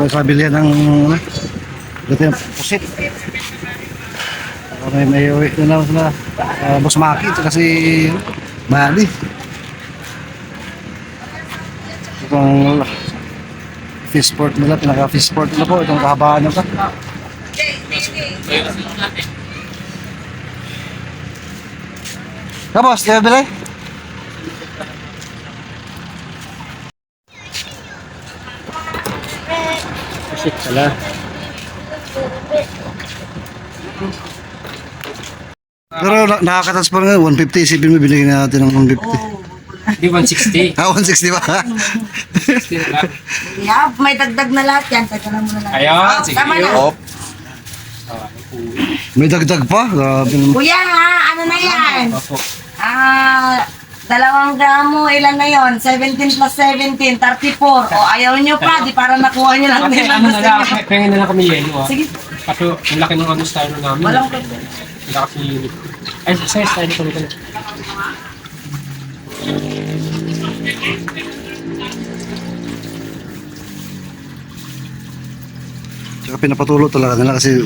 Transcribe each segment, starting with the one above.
sa bilihan ng dito yung pusit. May uwi na lang sila. Boss Maki kasi Bali. Itong fish port nila, pinaka-fish port nila po. Itong kahabaan nyo ka. Tapos, di ba bilay? Pusit pala. Pero nakakatas pa nga, 150 isipin mo, binigyan natin ng 150. Di 160. 160 ba? 60 na lang. Yeah, may dagdag na lahat yan. Teka lang muna lang. Ayun, sige. Tama na. May dagdag pa? Grabe naman. Kuya, ano na yan? Opo. 2 gramo, ilan na yon? 17 plus 17, 34. O ayaw nyo pa, di para nakuha nyo lang Okay, din ang ano gusto na lang, nyo. pengen na lang kami yelo ah. Sige, Kasi ang laki ng ano style namin. walang problema. Wala kasi yelo. Ay, sa style ko nito. Tsaka pinapatulo talaga nila kasi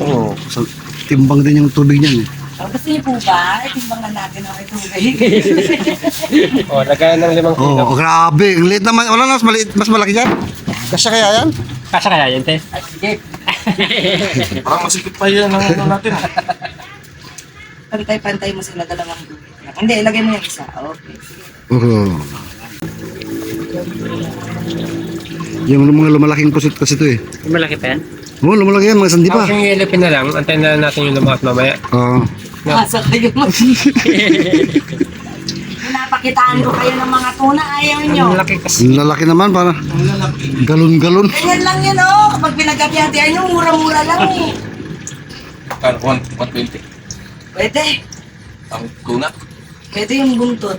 timbang din yung tubig niyan eh. Gusto niyo po ba? Timbangan natin ang itubig. Oh, lagayan ng 5 kilo. Oh, grabe. Ang liit naman. Wala na, mas malaki dyan. Kasya kaya yan? Kasya kaya yan, te? Ay, sige. Parang masikip pa yan ang ano natin. Pantay-pantay mo sila 2 tubig. Hindi, ilagay mo yung isa. Okay, sige. Oo. Yung mga lumalaking pusit kasi ito eh. Malaki pa yan? Oo, lumalaki yan. Mga sandi pa. Tapos yung yelo pin na lang, antayin na natin yung lumakas mamaya. Oo. Asa kayo mo. Pinapakitaan ko kayo ng mga tuna, ayaw nyo. Ang laki kasi. Ang lalaki naman para galon-galon. Ganyan lang yun, oh. Kapag pinagkati-hatian nyo, mura-mura lang eh. Kan 120. Pwede. Ang tuna. Pwede yung buntot.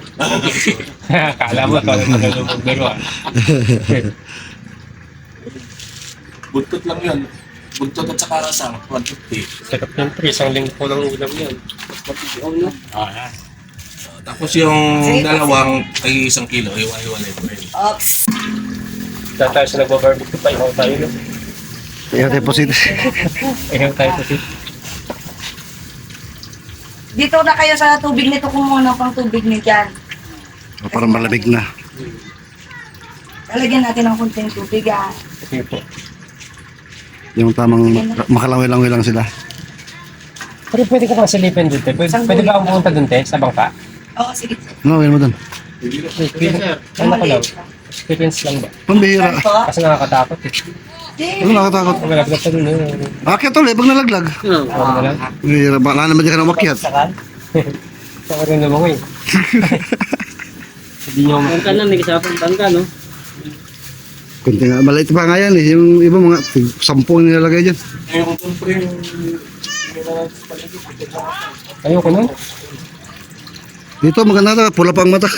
Kala mo, kala mo yung magbero ah. Buntot lang yun. Buntot at saka rasang 150. Sarap yung pre, isang linggo po ng ulam yan. Tapos yung dalawang ay 1 kilo. Iwa-iwalay po yun. Ops. Dahil tayo sa nagbabarbecue pa, ihaw tayo no? Kaya tayo pusit. Ihaw tayo kasi. Dito na kayo sa tubig nito, kumuha ng pang tubig ni dyan. Para malamig na. Talagyan natin ng kunting tubig, ah. Sige po. Yung tamang makalangoy-langoy lang sila. Pero pwede ko kang silipin dito. Pwede ba akong pumunta dun, te? Sa bangka? Oo, sige. Ano, mo doon? Ano ko lang? Experience lang ba? Pambihira. Po? Kasi nakakatakot eh. Ano nakatakot? Kung malaglag pa dun eh. Akyat ulit pag nalaglag. Ako na lang. Bihira. Baka naman dyan ka na umakyat. Saka rin naman ko eh. Hindi nyo Bangka na, may kasapang bangka, no? Kunti nga. Maliit pa nga yan eh. Yung iba mga 10 nilalagay dyan. Yung pre yung ayoko nun. Dito maganda to. Pula pa ang mata.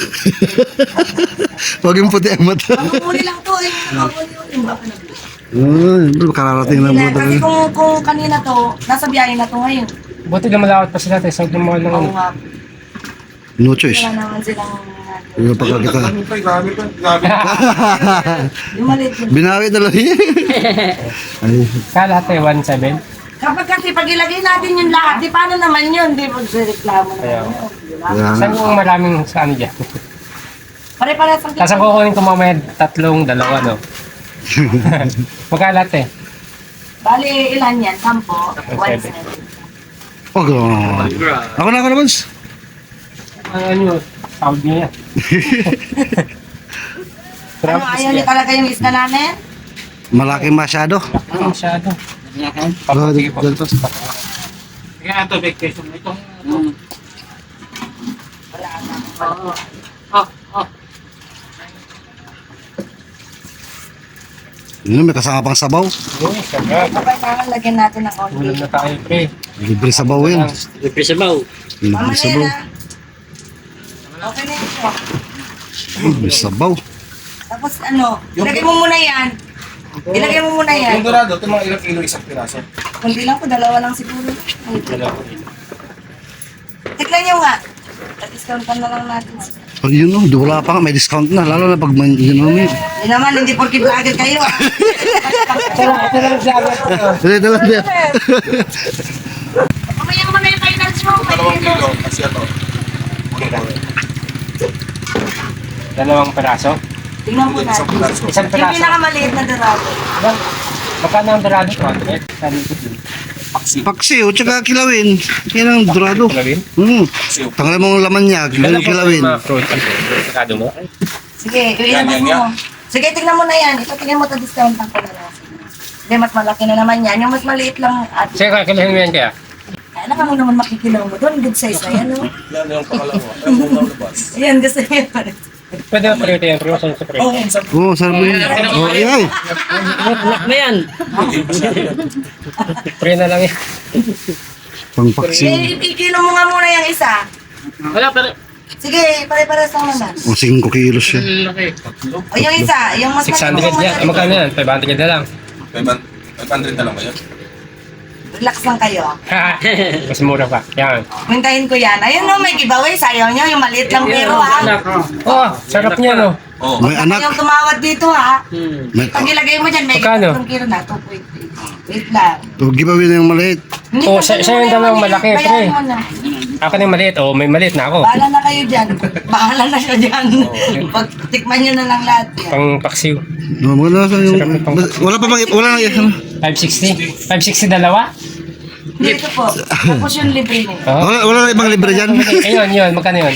Huwag yung puti ang mata. Mamumuli lang to, eh. Mamumuli yung baka na. Kararating lang mo Kasi talaga. kung kanina to, nasa biyahe na to ngayon. Buti lumalawat pa sila, te. Sa mahal ng ano. Oo nga. No choice. Wala naman silang... Yung pagkakita. grabe pa. Grabe. Yung maliit yun. Binawi na lang yun. Ay. Kala, te, 1.7. Kapag kasi pag ilagay natin yung lahat, di paano naman yun? Di magreklamo Kaya. naman yun. Di ba? Kaya nga. Saan yung maraming sa ano dyan? Pare-parehas ang Tapos ang kukunin ko mamaya 3, 2, no? Magkalat eh. Bali, ilan yan? 10? 1.7. Oh, ako na naman. Ano, sound niya yan. Ano, ayaw niyo talaga yung isda namin? Malaki masyado. Ano masyado? Oh, Sige po. dito. Kaya ito, vacation. Itong Wala na. Yun, may kasama pang sabaw. Yun, sarap. Kailangan lagyan natin ng Ulam only. na tayo, pre. Libre sabaw yun. Libre sabaw. Libre Tama na yan, sabaw. ah. Okay na yun. Libre sabaw. Tapos ano, ilagay mo muna yan. Ilagay mo muna yan. yung dorado, ito mga ilang kilo isang piraso. Kundi lang po, 2 lang siguro. Ay, Dalawa. tiklan nyo nga. At-discount na lang natin. Pag yun, no, di wala pa nga, may discount na. Lalo na pag yun, no, may. Hindi naman, hindi porkit vlogger kayo. Ito lang vlogger ko. Ito lang yan. Mamaya mo na yung finance mo. 2 kilo. Kasi ano. Dalawang peraso. Tingnan mo Isang natin. piraso. Isang Yung peraso. pinakamaliit na dorado. Magkano ang dorado ko? Sabi ko din. Paksiw, tsaka kilawin. Yan ang dorado. Kilawin? Paksiw. Tanggalin mo ang laman niya, kilawin. Mga fruit. Dorado mo? Sige, Yan, ilabas yan, mo. Sige, tignan mo na yan. Ito, tignan mo ito, discount ko na lang. Hindi, mas malaki na naman yan. Yung mas maliit lang. At, Sige, kakilahin mo yan kaya. ano ka mo naman makikilaw mo doon? Good size na yan, no? Yan yung pangalawa. Ayun muna labas. Ayan, gusto niya pa rin. Pwede ba prito yan? Prito sa prito. Oo, sabi Oo, sarap yun. Oh, ay. Anak na yan. Prito na lang yan. Pang paksiw. Ikilo mo nga muna yung isa. Wala, pero... Sige, pare-pares lang naman. O, 5 kilos siya. Laki. O yung isa, yung mas 600 maliit yan. Ah, magkano yan? 500 na lang. 500 na lang ba yan? Relax lang kayo. Mas mura pa. Yan. Puntahin ko yan. Ayun no, may giveaway. Sayaw nyo, yung maliit lang pero ha. Oh, sarap niya no. Oo. May anak. Yung tumawad dito ha. May, Pag ilagay mo dyan, may Magkano? 3 kilo na. 2.3. Wait lang. giveaway na yung maliit. Hindi Oh, kasi siya yung dalawang malaki, bayaran pre. mo na. Ako na yung maliit. Oh, may maliit na ako. Bahala na kayo dyan. Bahala na siya dyan. Pag tikman nyo na lang lahat yan. Pang paksiw. No, wala sa yung... Wala pa bang... Wala na... 560? 560 dalawa? Dito po. Tapos yung libre niya. Oh. Wala na ibang libre dyan. Ayun, yun. Magkano yun?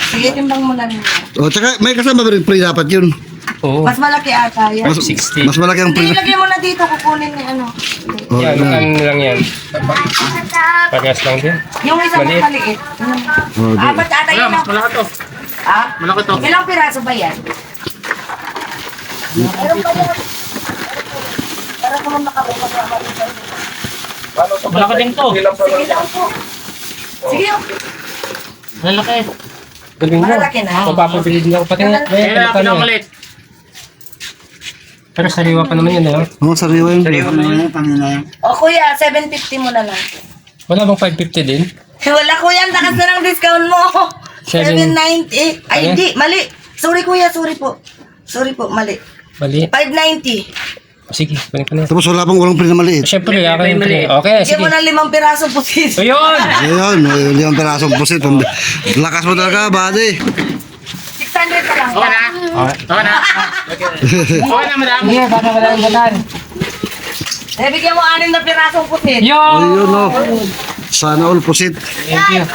Sige, timbang mo na rin yan. O, tsaka may kasama ba rin free dapat yun? Oo. Mas malaki ata yan. Mas, 60. mas malaki ang Hindi, free. ilagay mo na dito. Kukunin ni ano. O, Yan, magkano lang yan? Parehas lang din. Yung isa mas Maliit. maliit. Oh, di- Apat ata Wala, yun. mas malaki to. Ah? Malaki to. Ilang piraso ba yan? Meron pa yan. Para naman makabukas na Malaki din to. Sige lang po. Sige. Malaki. Galing mo. Malaki na. Papapabili din ako. Pati nga. Kaya Magkano yan? pinakalit. Pero sariwa pa naman yun, eh. Oo, sariwa yun. O kuya, 750 mo na lang. Wala bang 550 din? Wala kuya, ang takas na ng discount mo. Seven- 790. Ay, Ano? di, mali. Sorry kuya, sorry po. Sorry po, mali. Mali. 590. Sige, kunin ko na. Tapos wala pang walang free na maliit. Siyempre, ako yung pre. Okay, Bigyan sige. mo ng 5 piraso po sis. Ayun! Ayun, hindi ang perasong pusit. Lakas mo talaga, buddy. 600 ka lang. Okay na. Okay na. Okay na, madami. Sige, baka wala yung balan. Eh, bigyan mo 6 na pirasong pusit. Yun! Ayun, no. Sana all pusit. Thank you.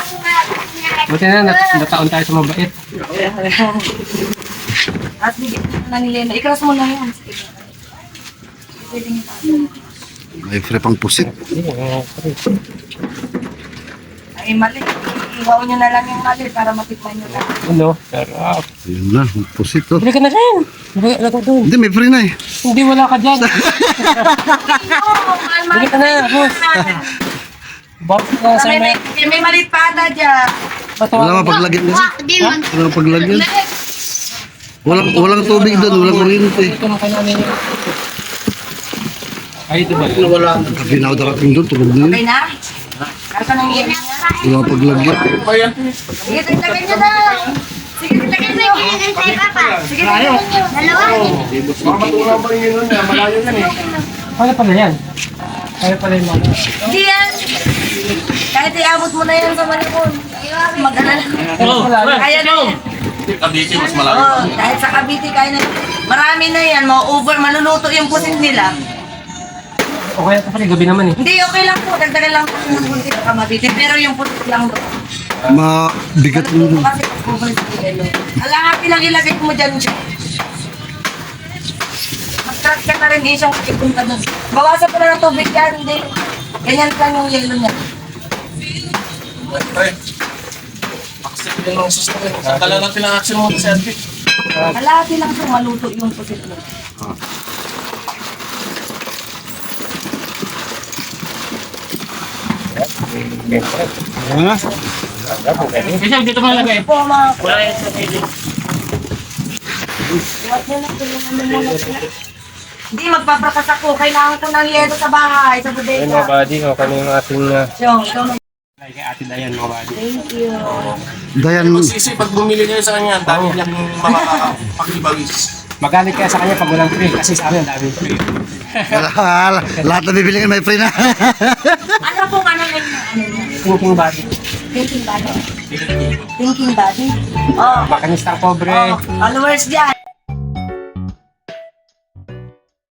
Buti na, nataon tayo sa mabait. At bigyan mo na ni Lena. Ikras mo na yan. Sige. Pwede niyo pa. May free pang pusit. Ay, mali. Iwaw nyo na lang yung mali para matikman nyo lang. Ano? Sarap. Ayun na, pusit to. Bili ka na rin. Bili ka doon. Hindi, may free na eh. Hindi, wala ka dyan. Bili ka na, boss. Boss na sa May, may malit pa ata dyan. Wala nga paglagyan kasi. Wala nga paglagyan. Walang tubig doon, walang kuryente. Ay, ito ba? Gabi na ako darating doon, tulog na yun. Okay na? Kasa nang iyan niya. Wala nga paglagyan. Sige, tagtagan nyo na. Sige, tagtagan nyo. Sige, tagtagan nyo. Kaya pala yan. Kaya pala yung mga. Hindi yan. Kahit iabot mo na yan sa Manipon. Mag-alala. Oh, Kaya na yan. Cavite, mas malayo. Oo, kahit sa Cavite, kaya na. Marami na yan. Ma-over, maluluto yung pusit nila. O kaya ito pala, gabi naman eh. Hindi, okay lang po. Dagdagan lang po ng pusit sa Cavite. Pero yung pusit lang doon. Mabigat mo doon. Kasi over sa yelo. Alahati lang ilagay mo dyan siya. Mag-start ka na rin isang kikipon ka doon. Bawasan pa na ng tubig yan. Hindi. Ganyan lang yung yelo niya. Pre, accept din ng susunod. Sandala natin ang action mo sa Edith. Alahati lang siya maluto yung pusit mo. Ha? Kasi dito mo lagay. Po, mga Wala yan sa pili. Iwat nyo na, tulungan mo muna sila. Hindi, magpaprakas ako. Kailangan ko ng yelo sa bahay, sa Ayun bodega. mga buddy, o kano yung ating Siyong, ikaw na. like kay Ate Dayan mga buddy. Thank you. Dayan, Magsisi pag bumili kayo sa kanya, dami niyang makakapag-ibawis. Magalit kaya sa kanya pag walang free kasi sa amin ang daming free. Lahat na bibili may free na. Ano pong ano name na ano niya? Thinking body. Thinking body. Thinking body? Oh. Makanistang pobre. Oh, followers dyan.